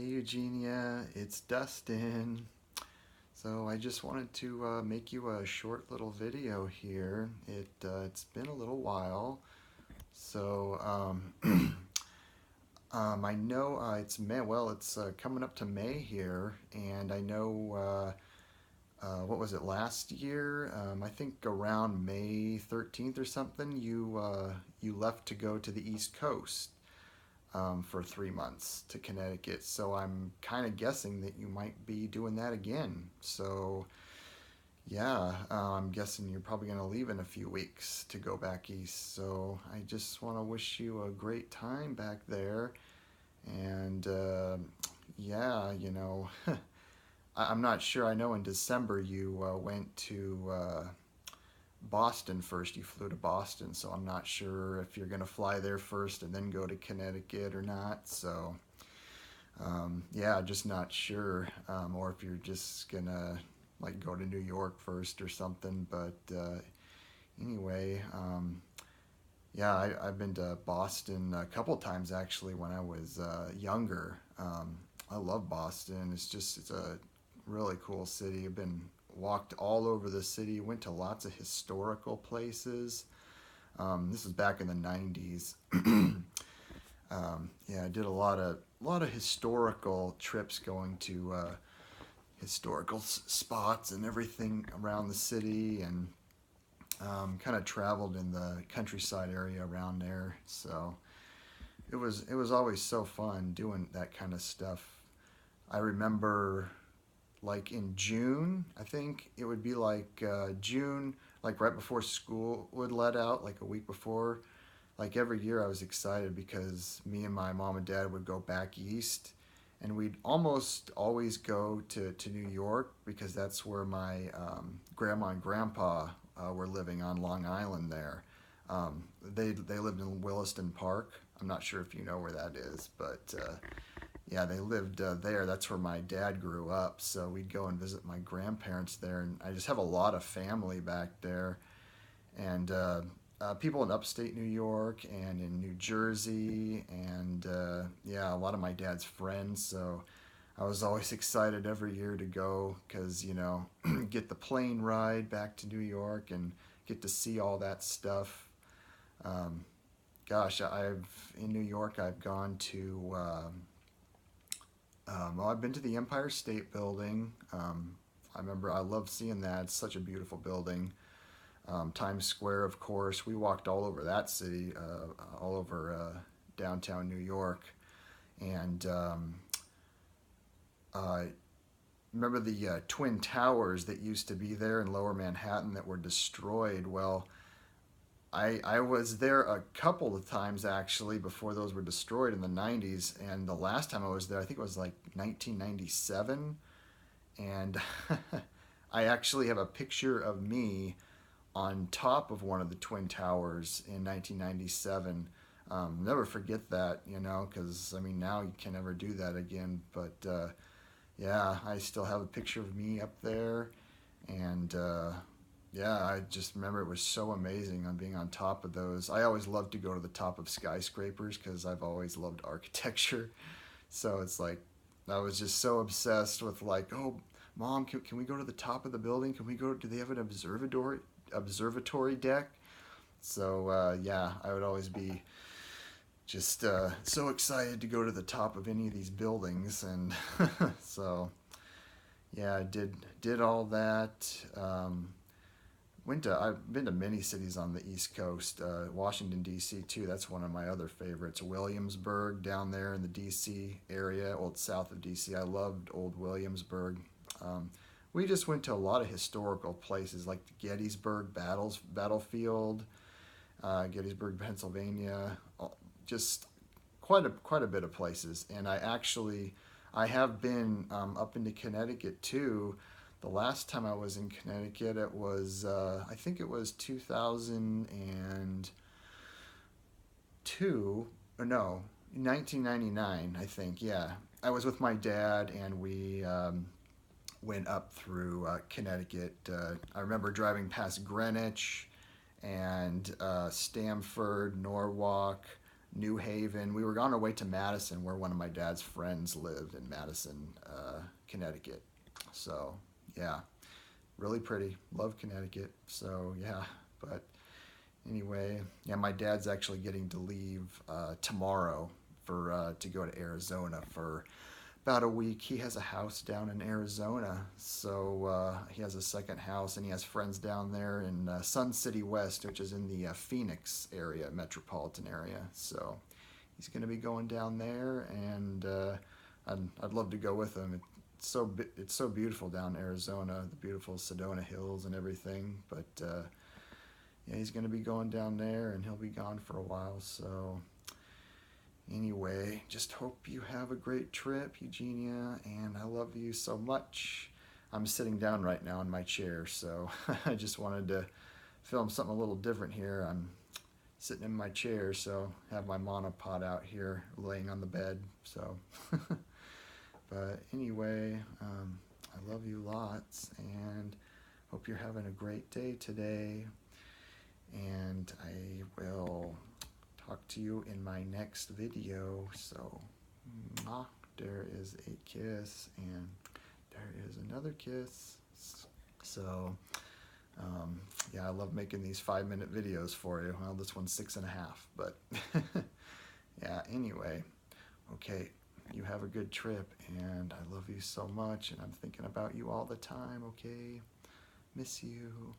Hey Eugenia, it's Dustin. So I just wanted to make you a short little video here. It's been a little while. So I know it's May. Well, it's coming up to May here, and I know what was it last year? I think around May 13th or something. You left to go to the East Coast for 3 months to Connecticut. So I'm kind of guessing that you might be doing that again. So yeah, I'm guessing you're probably going to leave in a few weeks to go back east. So I just want to wish you a great time back there. And yeah, I'm not sure. I know in December you went to Boston first. You flew to Boston, so I'm not sure if you're going to fly there first and then go to Connecticut or not. So, yeah, just not sure. Or if you're just going to like go to New York first or something. But anyway, yeah, I've been to Boston a couple times actually when I was younger. I love Boston. It's a really cool city. I've been walked all over the city, went to lots of historical places. This was back in the 90s. Yeah, I did a lot of historical trips, going to historical spots and everything around the city, and kind of traveled in the countryside area around there. So it was always so fun doing that kind of stuff. I remember like in June, I think it would be like June, like right before school would let out, like a week before. Like every year I was excited because me and my mom and dad would go back east, and we'd almost always go to New York because that's where my grandma and grandpa were living on Long Island there. They lived in Williston Park. I'm not sure if you know where that is, but yeah, they lived there. That's where my dad grew up. So we'd go and visit my grandparents there, and I just have a lot of family back there, and people in upstate New York and in New Jersey, and yeah, a lot of my dad's friends. So I was always excited every year to go because get the plane ride back to New York and get to see all that stuff. Um, Gosh, I've in New York. I've gone to. Well, I've been to the Empire State Building. I remember I love seeing that. It's such a beautiful building. Times Square, of course. We walked all over that city, all over downtown New York. And I remember the Twin Towers that used to be there in Lower Manhattan that were destroyed. Well, I was there a couple of times actually before those were destroyed in the 90s. And the last time I was there, I think it was like 1997. And I actually have a picture of me on top of one of the Twin Towers in 1997. Never forget that, because I mean, now you can never do that again. But yeah, I still have a picture of me up there. And yeah, I just remember it was so amazing on being on top of those. I always loved to go to the top of skyscrapers because I've always loved architecture. So it's like, I was just so obsessed with like, oh, mom, can we go to the top of the building? Can we go? Do they have an observatory deck? So yeah, I would always be just so excited to go to the top of any of these buildings, and so yeah, I did all that. I've been to many cities on the East Coast. Washington D.C. too. That's one of my other favorites. Williamsburg down there in the D.C. area, old south of D.C. I loved old Williamsburg. We just went to a lot of historical places like the Battlefield, Gettysburg, Pennsylvania. Just quite a bit of places. And I have been up into Connecticut too. The last time I was in Connecticut, it was I think it was 2002, or no, 1999. I think, yeah. I was with my dad, and we went up through Connecticut. I remember driving past Greenwich and Stamford, Norwalk, New Haven. We were on our way to Madison, where one of my dad's friends lived in Madison, Connecticut. So yeah, really pretty. Love Connecticut. So yeah, but anyway, yeah, my dad's actually getting to leave tomorrow for to go to Arizona for about a week. He has a house down in Arizona, so he has a second house, and he has friends down there in Sun City West, which is in the Phoenix area, metropolitan area. So he's going to be going down there, and I'd love to go with him. It's so beautiful down in Arizona, the beautiful Sedona Hills and everything. But yeah, he's going to be going down there, and he'll be gone for a while. So anyway, just hope you have a great trip, Eugenia, and I love you so much. I'm sitting down right now in my chair, so I just wanted to film something a little different here. I'm sitting in my chair, so I have my monopod out here laying on the bed. So, but anyway, I love you lots, and hope you're having a great day today. And I will talk to you in my next video. So, there is a kiss, and there is another kiss. So, yeah, I love making these 5-minute videos for you. Well, this one's 6.5, but yeah, anyway, okay, you have a good trip, and I love you so much, and I'm thinking about you all the time, okay? Miss you.